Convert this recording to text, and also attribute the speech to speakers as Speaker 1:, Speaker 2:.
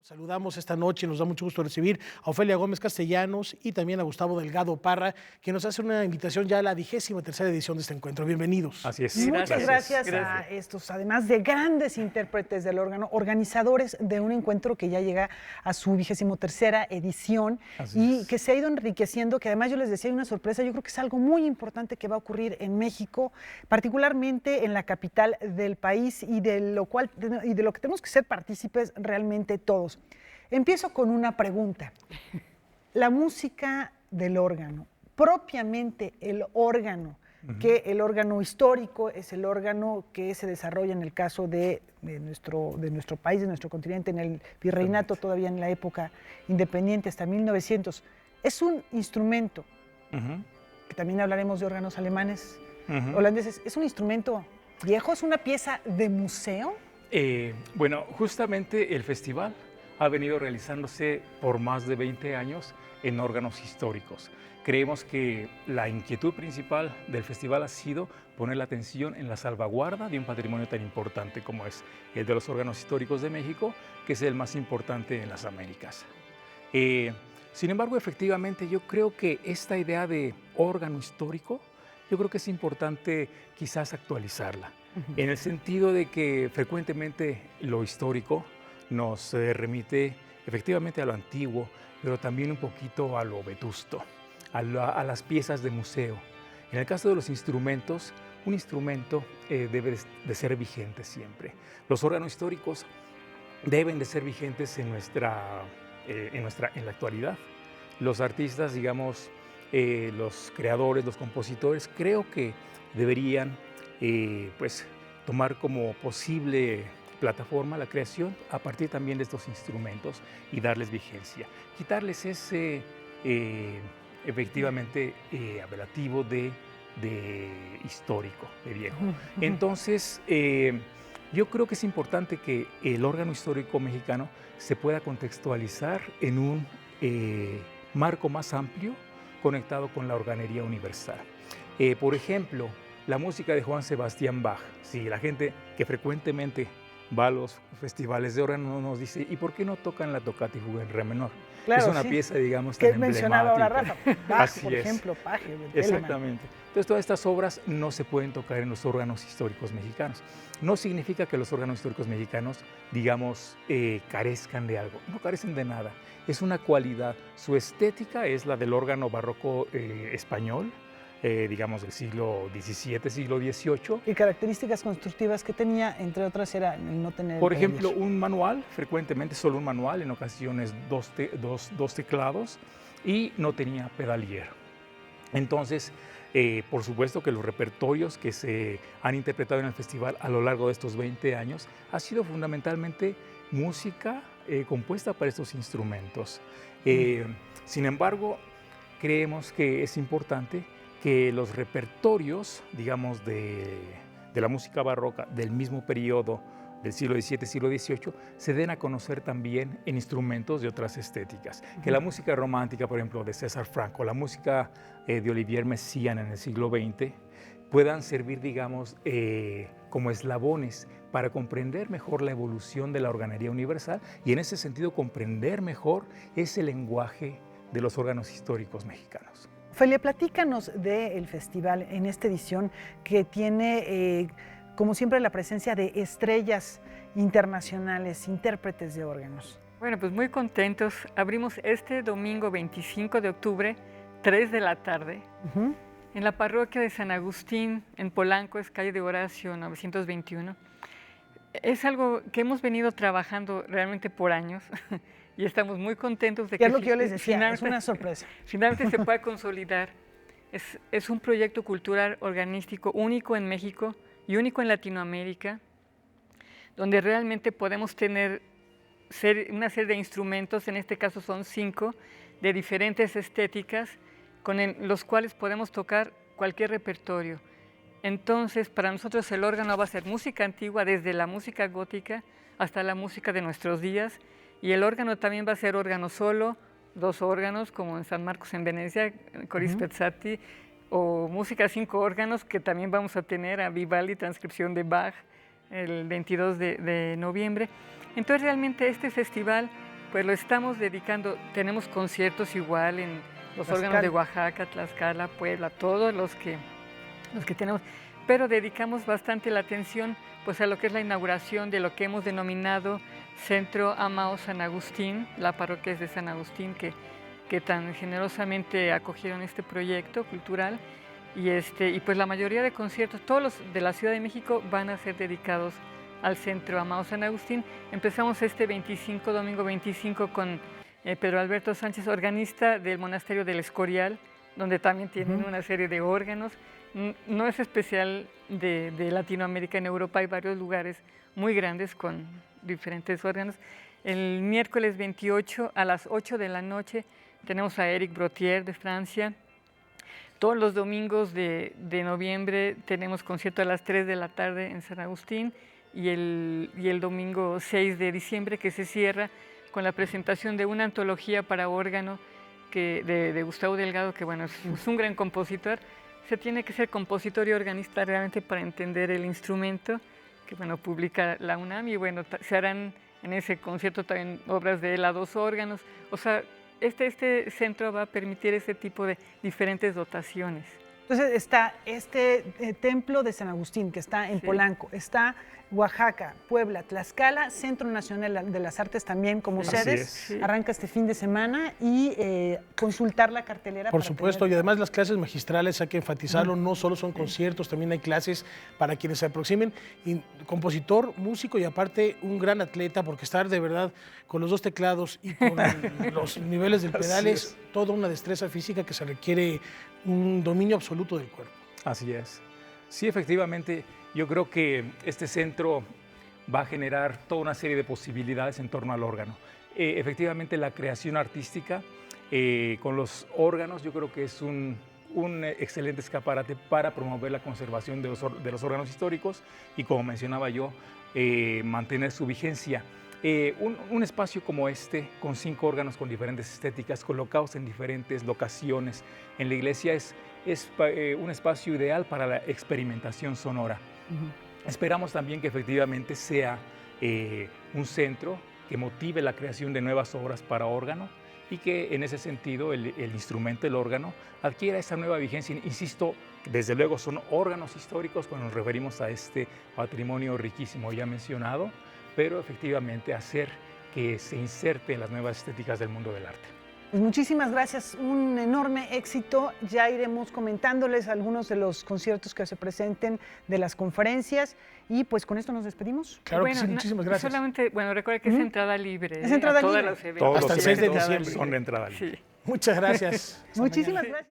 Speaker 1: Saludamos esta noche, nos da mucho gusto recibir a Ofelia Gómez Castellanos y también a Gustavo Delgado Parra, que nos hace una invitación ya a la 23ª edición de este encuentro. Bienvenidos.
Speaker 2: Así es.
Speaker 3: Muchas gracias a estos, además de grandes intérpretes del órgano, organizadores de un encuentro que ya llega a su 23ª edición que se ha ido enriqueciendo, que además yo les decía, hay una sorpresa, yo creo que es algo muy importante que va a ocurrir en México, particularmente en la capital del país y de lo que tenemos que ser partícipes realmente todos. Empiezo con una pregunta. La música del órgano, propiamente el órgano, que el órgano histórico es el órgano que se desarrolla en el caso de nuestro país, de nuestro continente, en el virreinato, todavía en la época independiente, hasta 1900. Es un instrumento, que también hablaremos de órganos alemanes, holandeses. ¿Es un instrumento viejo? ¿Es una pieza de museo?
Speaker 2: Bueno, justamente el festival ha venido realizándose por más de 20 años en órganos históricos. Creemos que la inquietud principal del festival ha sido poner la atención en la salvaguarda de un patrimonio tan importante como es el de los órganos históricos de México, que es el más importante en las Américas. Sin embargo, efectivamente, yo creo que esta idea de órgano histórico, yo creo que es importante quizás actualizarla, en el sentido de que frecuentemente lo histórico nos remite efectivamente a lo antiguo, pero también un poquito a lo vetusto, a las piezas de museo. En el caso de los instrumentos, un instrumento debe de ser vigente siempre. Los órganos históricos deben de ser vigentes en la actualidad. Los artistas, digamos, los creadores, los compositores, creo que deberían pues, tomar como posible plataforma la creación a partir también de estos instrumentos y darles vigencia. Quitarles ese efectivamente apelativo de histórico, de viejo. Entonces, yo creo que es importante que el órgano histórico mexicano se pueda contextualizar en un marco más amplio conectado con la organería universal. Por ejemplo, la música de Johann Sebastian Bach. Si la gente que frecuentemente va a los festivales de órgano nos dice, ¿y por qué no tocan la Toccata y Fuga en re menor?
Speaker 3: Claro,
Speaker 2: es una pieza, digamos, tan emblemática. Que mencionaba ahora
Speaker 3: Rafa, Bach, por ejemplo, Paje,
Speaker 2: exactamente. Entonces, todas estas obras no se pueden tocar en los órganos históricos mexicanos. No significa que los órganos históricos mexicanos, digamos, carezcan de algo. No carecen de nada. Es una cualidad. Su estética es la del órgano barroco español, digamos, del siglo XVII, siglo XVIII.
Speaker 3: ¿Y características constructivas que tenía? Entre otras era el no tener...
Speaker 2: Por ejemplo, un manual, frecuentemente solo un manual, en ocasiones dos teclados, y no tenía pedalier. Entonces, por supuesto que los repertorios que se han interpretado en el festival a lo largo de estos 20 años ha sido fundamentalmente música compuesta para estos instrumentos. Sin embargo, creemos que es importante que los repertorios, digamos, de la música barroca del mismo periodo del siglo XVII, siglo XVIII, se den a conocer también en instrumentos de otras estéticas. Que la música romántica, por ejemplo, de César Franco, la música de Olivier Messiaen en el siglo XX, puedan servir, digamos, como eslabones para comprender mejor la evolución de la organería universal y en ese sentido comprender mejor ese lenguaje de los órganos históricos mexicanos.
Speaker 3: Ofelia, platícanos del festival en esta edición que tiene, como siempre, la presencia de estrellas internacionales, intérpretes de órganos.
Speaker 4: Bueno, pues muy contentos. Abrimos este domingo 25 de octubre, 3 de la tarde, en la parroquia de San Agustín, en Polanco, es calle de Horacio 921. Es algo que hemos venido trabajando realmente por años. Y estamos muy contentos de que...
Speaker 3: Es lo que yo les decía, es una sorpresa.
Speaker 4: Finalmente se pueda consolidar. Es un proyecto cultural organístico único en México y único en Latinoamérica, donde realmente podemos tener una serie de instrumentos, en este caso son 5, de diferentes estéticas, con los cuales podemos tocar cualquier repertorio. Entonces, para nosotros el órgano va a ser música antigua, desde la música gótica hasta la música de nuestros días, y el órgano también va a ser órgano solo, 2 órganos, como en San Marcos en Venecia, Coris Pezzati, o música a 5 órganos, que también vamos a tener a Vivaldi, transcripción de Bach, el 22 de noviembre. Entonces realmente este festival pues lo estamos dedicando. Tenemos conciertos igual en los órganos de Oaxaca, Tlaxcala, Puebla, todos los que tenemos, pero dedicamos bastante la atención pues a lo que es la inauguración de lo que hemos denominado Centro Amao San Agustín. La parroquia es de San Agustín, que tan generosamente acogieron este proyecto cultural, y pues la mayoría de conciertos, todos los de la Ciudad de México, van a ser dedicados al Centro Amao San Agustín. Empezamos este domingo 25, con Pedro Alberto Sánchez, organista del Monasterio del Escorial, donde también tienen una serie de órganos. No es especial de Latinoamérica, en Europa hay varios lugares muy grandes con diferentes órganos. El miércoles 28 a las 8 de la noche tenemos a Éric Brottier de Francia. Todos los domingos de noviembre tenemos concierto a las 3 de la tarde en San Agustín, y el domingo 6 de diciembre, que se cierra con la presentación de una antología para órgano de Gustavo Delgado, que bueno, es un gran compositor. Se tiene que ser compositor y organista realmente para entender el instrumento, que bueno, publica la UNAM, y bueno, se harán en ese concierto también obras de él a 2 órganos. O sea, este centro va a permitir ese tipo de diferentes dotaciones.
Speaker 3: Entonces está este templo de San Agustín, que está en Polanco, está Oaxaca, Puebla, Tlaxcala, Centro Nacional de las Artes también como sedes. Arranca este fin de semana, y consultar la cartelera.
Speaker 1: Por supuesto, y además las clases magistrales, hay que enfatizarlo, no solo son conciertos, también hay clases para quienes se aproximen. Y compositor, músico y aparte un gran atleta, porque estar de verdad con los 2 teclados y con los niveles del pedal es toda una destreza física que se requiere un dominio absoluto del cuerpo.
Speaker 2: Así es. Sí, efectivamente, yo creo que este centro va a generar toda una serie de posibilidades en torno al órgano. Efectivamente, la creación artística con los órganos, yo creo que es un excelente escaparate para promover la conservación de los órganos históricos y, como mencionaba yo, mantener su vigencia. Un espacio como este, con 5 órganos con diferentes estéticas, colocados en diferentes locaciones en la iglesia, es un espacio ideal para la experimentación sonora. Esperamos también que efectivamente sea un centro que motive la creación de nuevas obras para órgano, y que en ese sentido el instrumento, el órgano, adquiera esa nueva vigencia. Insisto, desde luego son órganos históricos cuando nos referimos a este patrimonio riquísimo ya mencionado, pero efectivamente hacer que se inserte en las nuevas estéticas del mundo del arte.
Speaker 3: Pues muchísimas gracias, un enorme éxito. Ya iremos comentándoles algunos de los conciertos que se presenten, de las conferencias, y pues con esto nos despedimos.
Speaker 1: Claro que sí, muchísimas gracias.
Speaker 4: Solamente, bueno, recuerda que es entrada libre.
Speaker 3: Es entrada libre.
Speaker 4: Todos los eventos.
Speaker 1: Hasta el 6 de diciembre.
Speaker 2: Son de entrada libre.
Speaker 1: Muchas gracias.
Speaker 3: Muchísimas gracias.